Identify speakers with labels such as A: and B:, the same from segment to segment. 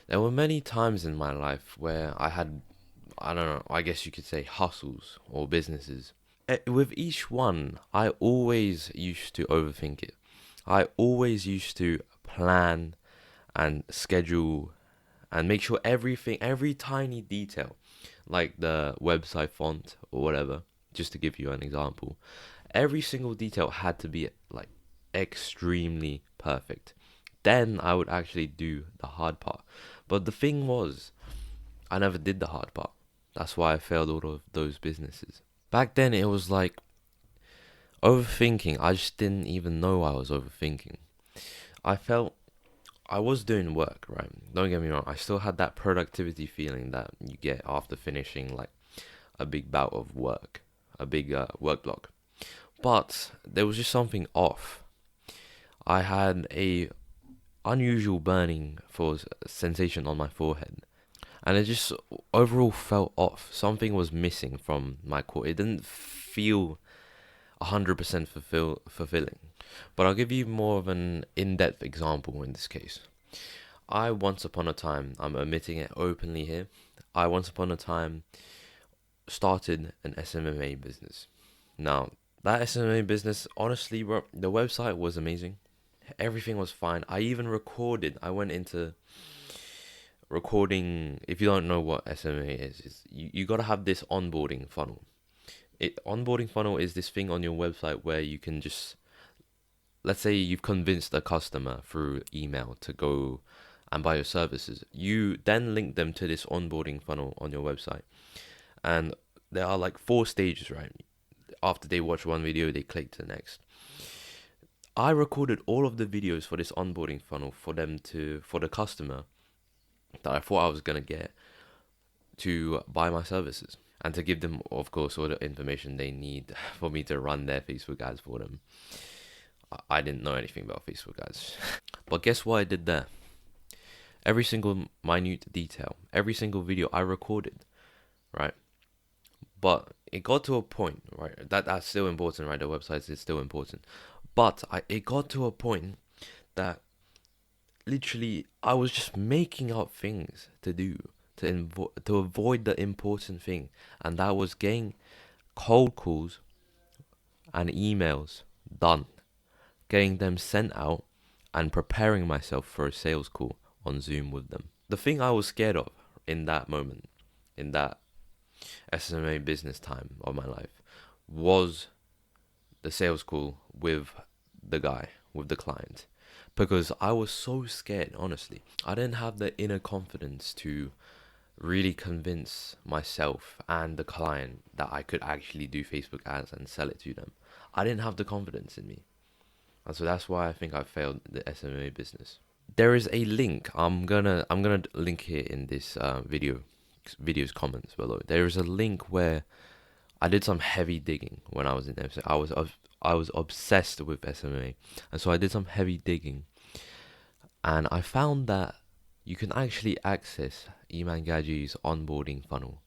A: There were many times in my life where I had, I don't know, I guess you could say hustles or businesses. With each one, I always used to overthink it. I always used to plan and schedule and make sure everything, every tiny detail, like the website font or whatever, just to give you an example, every single detail had to be like extremely perfect. Then I would actually do the hard part. But the thing was, I never did the hard part. That's why I failed all of those businesses. Back then, it was like overthinking. I just didn't even know I was overthinking. I felt I was doing work, right? Don't get me wrong. I still had that productivity feeling that you get after finishing like a big bout of work, a big work block. But there was just something off. I had a unusual burning for sensation on my forehead, and it just overall felt off. Something was missing from my core. It didn't feel 100% fulfilling. But I'll give you more of an in-depth example in this case. I once upon a time, I'm admitting it openly here, I once upon a time started an SMMA business. Now, that SMMA business, honestly, bro, the website was amazing. Everything was fine. I even recorded. I went into recording. If you don't know what SMA is you got to have this onboarding funnel. Onboarding funnel is this thing on your website where you can just, let's say you've convinced a customer through email to go and buy your services. You then link them to this onboarding funnel on your website. And there are like 4 stages, right? After they watch one video, they click to the next. I recorded all of the videos for this onboarding funnel for the customer that I thought I was gonna get to buy my services and to give them, of course, all the information they need for me to run their Facebook ads for them. I didn't know anything about Facebook ads. But guess what I did there? Every single minute detail, every single video I recorded, right? But it got to a point, right? That's still important, right? The website is still important. But it got to a point that literally I was just making up things to do to avoid the important thing, and that was getting cold calls and emails done, getting them sent out, and preparing myself for a sales call on Zoom with them. The thing I was scared of in that moment, in that SMA business time of my life, was the sales call with the guy, with the client. Because I was so scared, honestly. I didn't have the inner confidence to really convince myself and the client that I could actually do Facebook ads and sell it to them. I didn't have the confidence in me. And so that's why I think I failed the SMA business. There is a link. I'm gonna link here in this video's comments below. There is a link where I did some heavy digging when I was in SMA. I was obsessed with SMA, and so I did some heavy digging, and I found that you can actually access Iman Gaji's onboarding funnel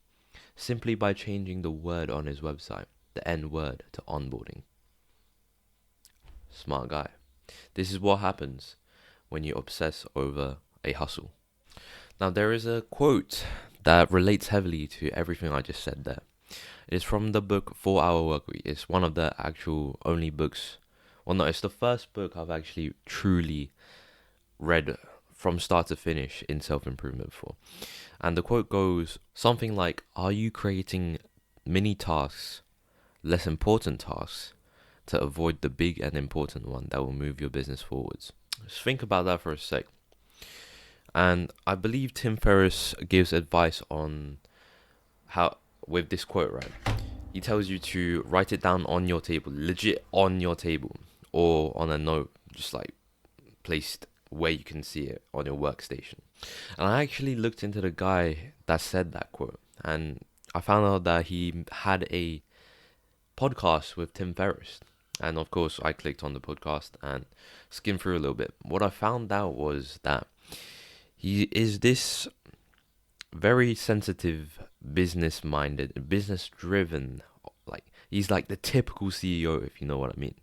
A: simply by changing the word on his website, the N word, to onboarding. Smart guy. This is what happens when you obsess over a hustle. Now, there is a quote that relates heavily to everything I just said there. It is from the book 4 Hour Workweek. It's one of the actual only books. Well, no, it's the first book I've actually truly read from start to finish in self improvement for. And the quote goes something like, "Are you creating mini tasks, less important tasks, to avoid the big and important one that will move your business forwards?" Just think about that for a sec. And I believe Tim Ferriss gives advice on how, with this quote, right? He tells you to write it down on your table, legit on your table, or on a note, just like placed where you can see it on your workstation. And I actually looked into the guy that said that quote, and I found out that he had a podcast with Tim Ferriss. And of course, I clicked on the podcast and skimmed through a little bit. What I found out was that he is this very sensitive, business minded, business driven. Like, he's like the typical CEO, if you know what I mean.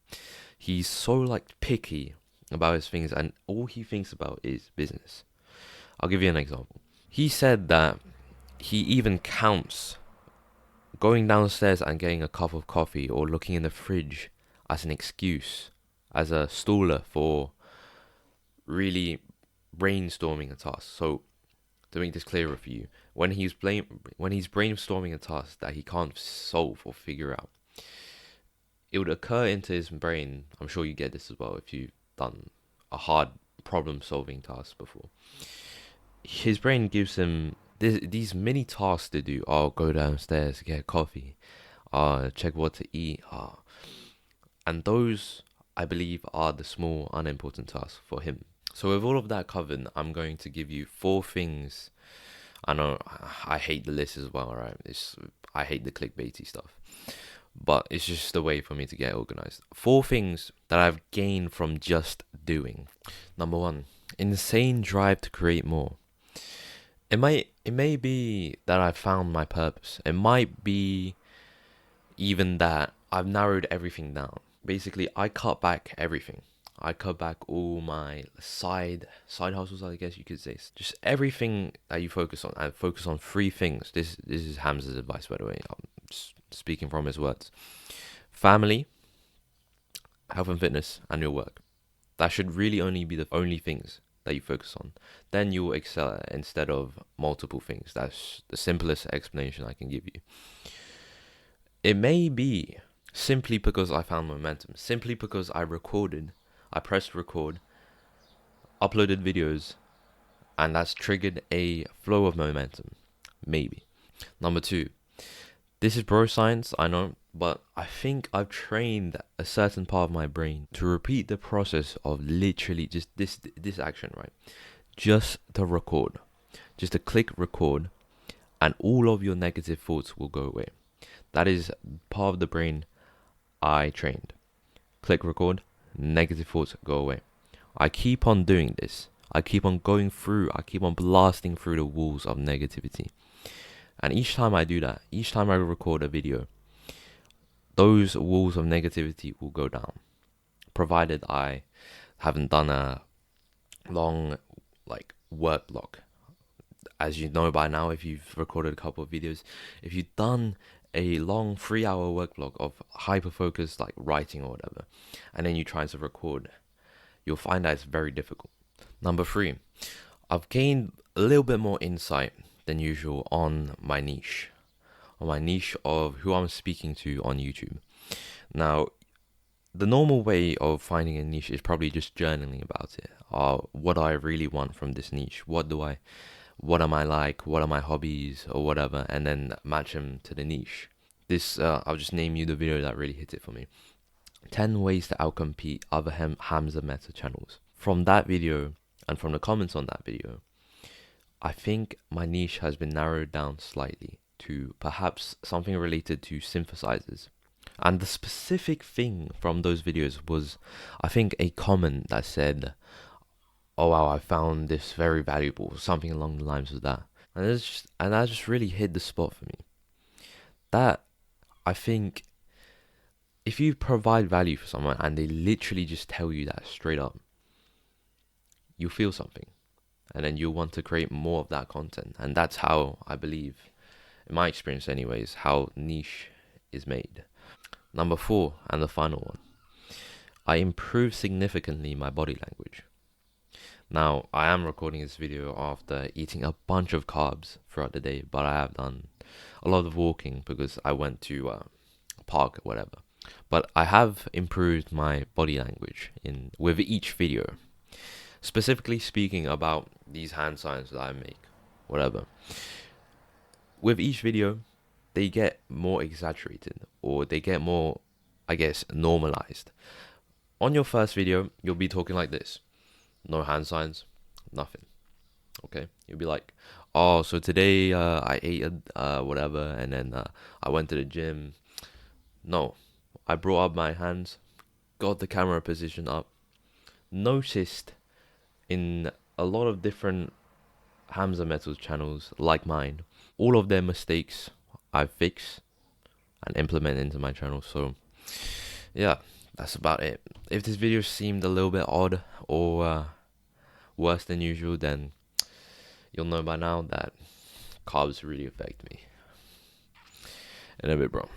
A: He's so like picky about his things, and all he thinks about is business. I'll give you an example. He said that he even counts going downstairs and getting a cup of coffee or looking in the fridge as an excuse, as a staller for really brainstorming a task. So to make this clearer for you, when he's brainstorming a task that he can't solve or figure out, it would occur into his brain. I'm sure you get this as well if you've done a hard problem solving task before. His brain gives him these mini tasks to do. Oh, go downstairs, get coffee, check what to eat, and those, I believe, are the small unimportant tasks for him. So with all of that covered, I'm going to give you 4 things. I know I hate the list as well, right? I hate the clickbaity stuff, but it's just a way for me to get organized. 4 things that I've gained from just doing. Number 1, insane drive to create more. It may be that I found my purpose. It might be even that I've narrowed everything down. Basically, I cut back everything. I cut back all my side hustles, I guess you could say. Just everything that you focus on. I focus on 3 things. This is Hamza's advice, by the way. I'm just speaking from his words. Family, health and fitness, and your work. That should really only be the only things that you focus on. Then you will excel instead of multiple things. That's the simplest explanation I can give you. It may be simply because I found momentum. Simply because I pressed record, uploaded videos, and that's triggered a flow of momentum. Maybe. Number 2, this is bro science, I know, but I think I've trained a certain part of my brain to repeat the process of literally just this action, right? Just to record. Just to click record, and all of your negative thoughts will go away. That is part of the brain I trained. Click record, negative thoughts go away. I keep on doing this. I keep on going through, I keep on blasting through the walls of negativity. And each time I do that, each time I record a video, those walls of negativity will go down. Provided I haven't done a long work block. As you know by now, if you've recorded a couple of videos, if you've done a long 3-hour work block of hyper-focused writing or whatever, and then you try to record, you'll find that it's very difficult. Number 3, I've gained a little bit more insight than usual on my niche of who I'm speaking to on YouTube. Now, the normal way of finding a niche is probably just journaling about it. What do I really want from this niche? What am I like? What are my hobbies or whatever? And then match them to the niche. This, I'll just name you the video that really hit it for me. 10 ways to outcompete other Hamza Meta channels. From that video and from the comments on that video, I think my niche has been narrowed down slightly to perhaps something related to synthesizers. And the specific thing from those videos was, I think, a comment that said, "Oh wow, I found this very valuable," something along the lines of that. And that just really hit the spot for me. That, I think, if you provide value for someone and they literally just tell you that straight up, you'll feel something. And then you'll want to create more of that content. And that's how, I believe, in my experience anyways, how niche is made. Number 4, and the final one. I improved significantly my body language. Now, I am recording this video after eating a bunch of carbs throughout the day, but I have done a lot of walking because I went to a park or whatever. But I have improved my body language with each video. Specifically speaking about these hand signs that I make, whatever. With each video, they get more exaggerated, or they get more, I guess, normalized. On your first video, you'll be talking like this. No hand signs, nothing. Okay? You'll be like, "Oh, so today I ate whatever, and then I went to the gym." No. I brought up my hands, got the camera position up, noticed in a lot of different Hamza Metals channels like mine, all of their mistakes I fix and implement into my channel. So yeah, that's about it. If this video seemed a little bit odd or worse than usual, then you'll know by now that carbs really affect me. In a bit, bro.